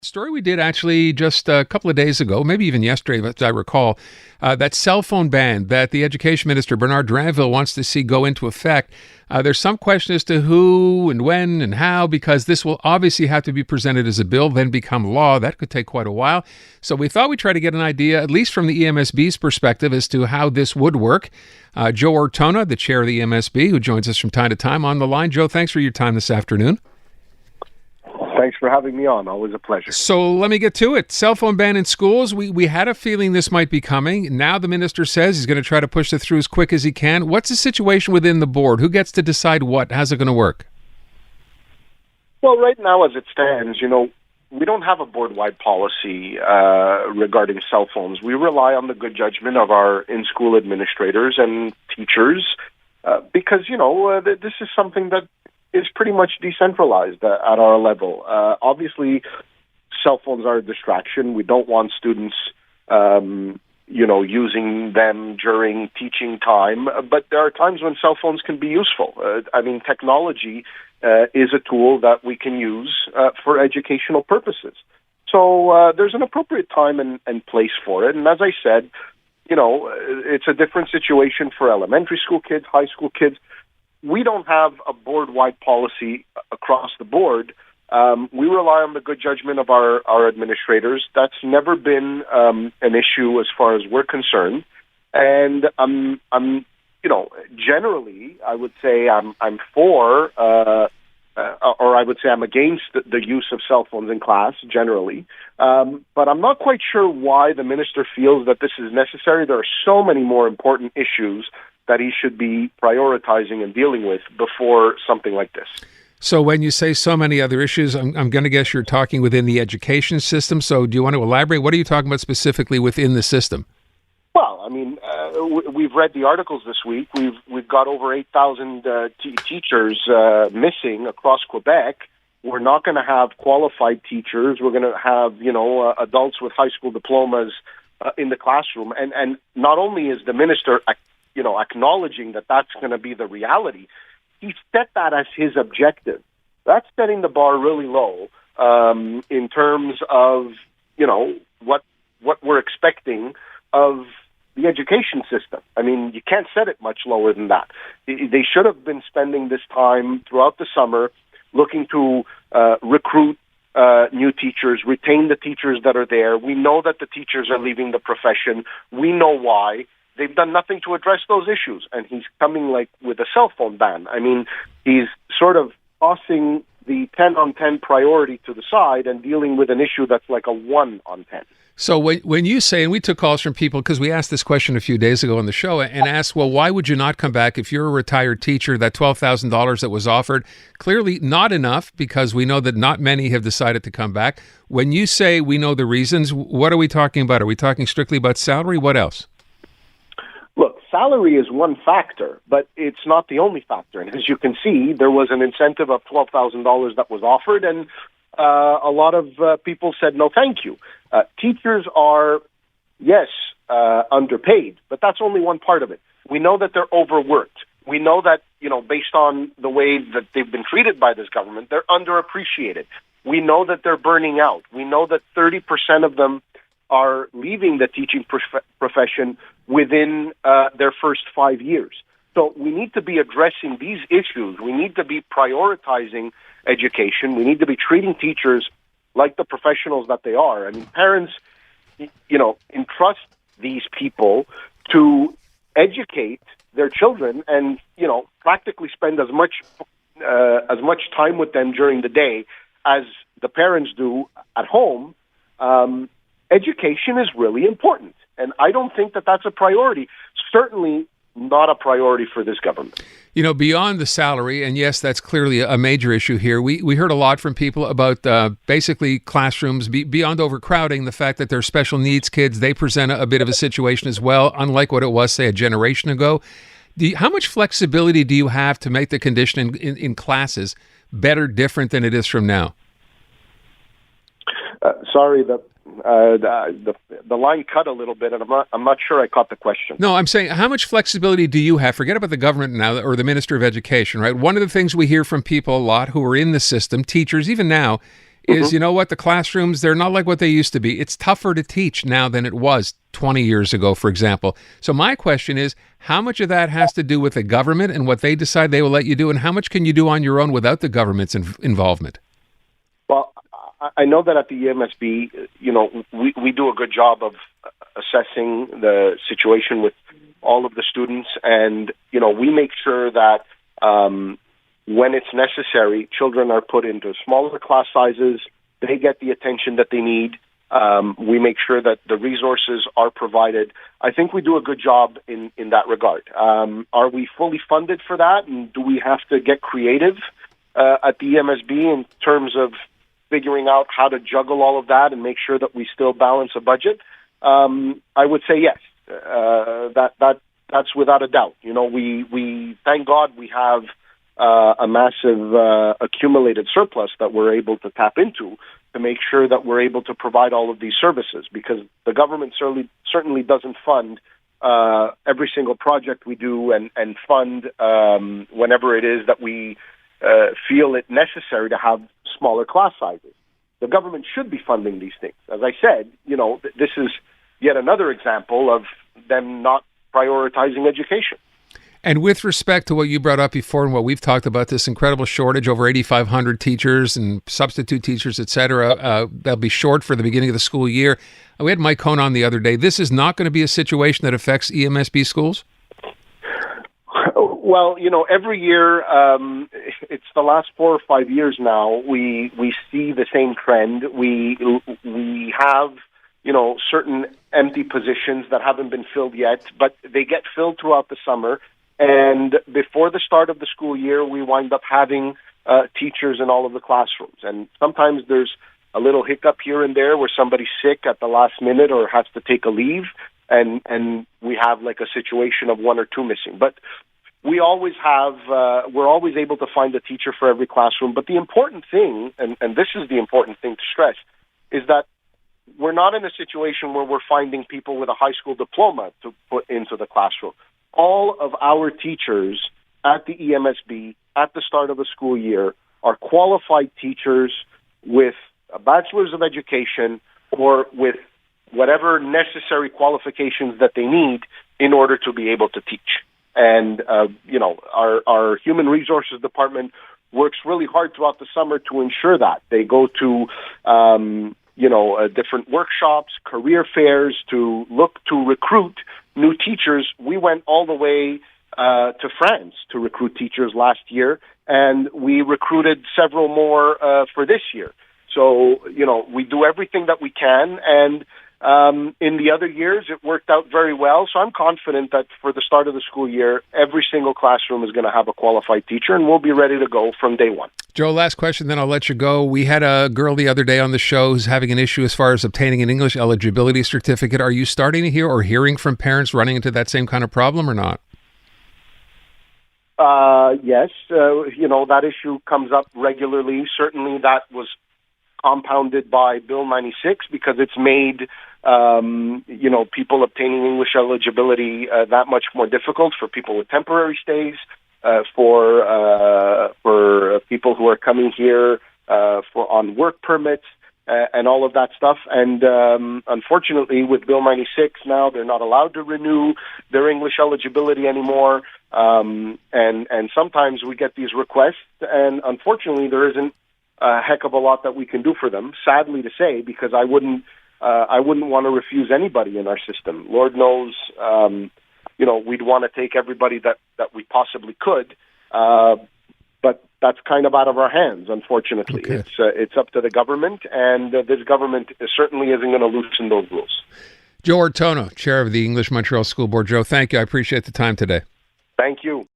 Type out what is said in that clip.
Story we did actually just a couple of days ago, maybe even yesterday, as I recall, that cell phone ban that the Education Minister, Bernard Drinville, wants to see go into effect. There's some question as to who and when and how, because this will obviously have to be presented as a bill, then become law. That could take quite a while. So we thought we'd try to get an idea, at least from the EMSB's perspective, as to how this would work. Joe ORTONA, the chair of the EMSB, who joins us from time to time on the line. Joe, thanks for your time this afternoon. Thanks for having me on. Always a pleasure. So let me get to it. Cell phone ban in schools. We had a feeling this might be coming. Now the minister says he's going to try to push it through as quick as he can. What's the situation within the board? Who gets to decide what? How's it going to work? Well, right now, as it stands, we don't have a board-wide policy regarding cell phones. We rely on the good judgment of our in-school administrators and teachers because, this is something that is pretty much decentralized at our level. Obviously, cell phones are a distraction. We don't want students, using them during teaching time. But there are times when cell phones can be useful. Technology is a tool that we can use for educational purposes. So there's an appropriate time and place for it. And as I said, it's a different situation for elementary school kids, high school kids. We don't have a board-wide policy across the board. We rely on the good judgment of our administrators. That's never been an issue as far as we're concerned. And generally, I would say I'm for, or I would say I'm against the use of cell phones in class generally. But I'm not quite sure why the minister feels that this is necessary. There are so many more important issues that he should be prioritizing and dealing with before something like this. So when you say so many other issues, I'm going to guess you're talking within the education system. So do you want to elaborate? What are you talking about specifically within the system? Well, we've read the articles this week. We've got over 8,000 teachers missing across Quebec. We're not going to have qualified teachers. We're going to have, adults with high school diplomas in the classroom. And not only is the minister acknowledging that that's going to be the reality, he set that as his objective. That's setting the bar really low in terms of, what we're expecting of the education system. You can't set it much lower than that. They should have been spending this time throughout the summer looking to recruit new teachers, retain the teachers that are there. We know that the teachers are leaving the profession. We know why. They've done nothing to address those issues, and he's coming with a cell phone ban. He's sort of tossing the 10 on 10 priority to the side and dealing with an issue that's like a 1 on 10. So when you say, and we took calls from people, because we asked this question a few days ago on the show, and asked, well, why would you not come back if you're a retired teacher? That $12,000 that was offered, clearly not enough, because we know that not many have decided to come back. When you say we know the reasons, what are we talking about? Are we talking strictly about salary? What else? Look, salary is one factor, but it's not the only factor. And as you can see, there was an incentive of $12,000 that was offered, and a lot of people said no thank you. Teachers are, yes, underpaid, but that's only one part of it. We know that they're overworked. We know that, based on the way that they've been treated by this government, they're underappreciated. We know that they're burning out. We know that 30% of them are leaving the teaching profession within their first 5 years. So we need to be addressing these issues. We need to be prioritizing education. We need to be treating teachers like the professionals that they are. Parents, entrust these people to educate their children and, practically spend as much time with them during the day as the parents do at home. Education is really important, and I don't think that that's a priority. Certainly not a priority for this government. Beyond the salary, and yes, that's clearly a major issue here, we heard a lot from people about basically classrooms, beyond overcrowding, the fact that they're special needs kids, they present a bit of a situation as well, unlike what it was, say, a generation ago. How much flexibility do you have to make the condition in classes better, different than it is from now? Sorry, the line cut a little bit, and I'm not sure I caught the question. No, I'm saying, how much flexibility do you have? Forget about the government now, or the Minister of Education, right? One of the things we hear from people a lot who are in the system, teachers, even now, is, you know what, the classrooms, they're not like what they used to be. It's tougher to teach now than it was 20 years ago, for example. So my question is, how much of that has to do with the government and what they decide they will let you do, and how much can you do on your own without the government's involvement? Well, I know that at the EMSB, we do a good job of assessing the situation with all of the students, and, we make sure that when it's necessary, children are put into smaller class sizes. They get the attention that they need. We make sure that the resources are provided. I think we do a good job in that regard. Are we fully funded for that? And do we have to get creative at the EMSB in terms of figuring out how to juggle all of that and make sure that we still balance a budget? I would say yes. That's without a doubt. We thank God we have a massive accumulated surplus that we're able to tap into to make sure that we're able to provide all of these services, because the government certainly doesn't fund every single project we do and fund whenever it is that we feel it necessary to have smaller class sizes. The government should be funding these things. As I said, this is yet another example of them not prioritizing education. And with respect to what you brought up before and what we've talked about, this incredible shortage, over 8,500 teachers and substitute teachers, et cetera, they'll be short for the beginning of the school year. We had Mike Cohn on the other day. This is not going to be a situation that affects EMSB schools? Well, every year, it's the last 4 or 5 years now, we see the same trend. We have certain empty positions that haven't been filled yet, but they get filled throughout the summer. And before the start of the school year, we wind up having teachers in all of the classrooms. And sometimes there's a little hiccup here and there where somebody's sick at the last minute or has to take a leave, and we have like a situation of 1 or 2 missing. But we always have, we're always able to find a teacher for every classroom. But the important thing, and this is the important thing to stress, is that we're not in a situation where we're finding people with a high school diploma to put into the classroom. All of our teachers at the EMSB at the start of the school year are qualified teachers with a bachelor's of education or with whatever necessary qualifications that they need in order to be able to teach. And, our human resources department works really hard throughout the summer to ensure that. They go to, different workshops, career fairs to look to recruit new teachers. We went all the way to France to recruit teachers last year, and we recruited several more for this year. So, we do everything that we can, and in the other years, it worked out very well. So I'm confident that for the start of the school year, every single classroom is going to have a qualified teacher, and we'll be ready to go from day one. Joe, last question, then I'll let you go. We had a girl the other day on the show who's having an issue as far as obtaining an English eligibility certificate. Are you starting to hear or hearing from parents running into that same kind of problem or not? Yes. That issue comes up regularly. Certainly that was compounded by Bill 96 because it's made people obtaining English eligibility that much more difficult for people with temporary stays, for people who are coming here on work permits and all of that stuff. And unfortunately, with Bill 96 now, they're not allowed to renew their English eligibility anymore. And sometimes we get these requests, and unfortunately, there isn't a heck of a lot that we can do for them, sadly to say, because I wouldn't want to refuse anybody in our system. Lord knows, we'd want to take everybody that we possibly could, but that's kind of out of our hands, unfortunately. Okay. It's up to the government, and this government certainly isn't going to loosen those rules. Joe ORTONA, Chair of the English Montreal School Board. Joe, thank you. I appreciate the time today. Thank you.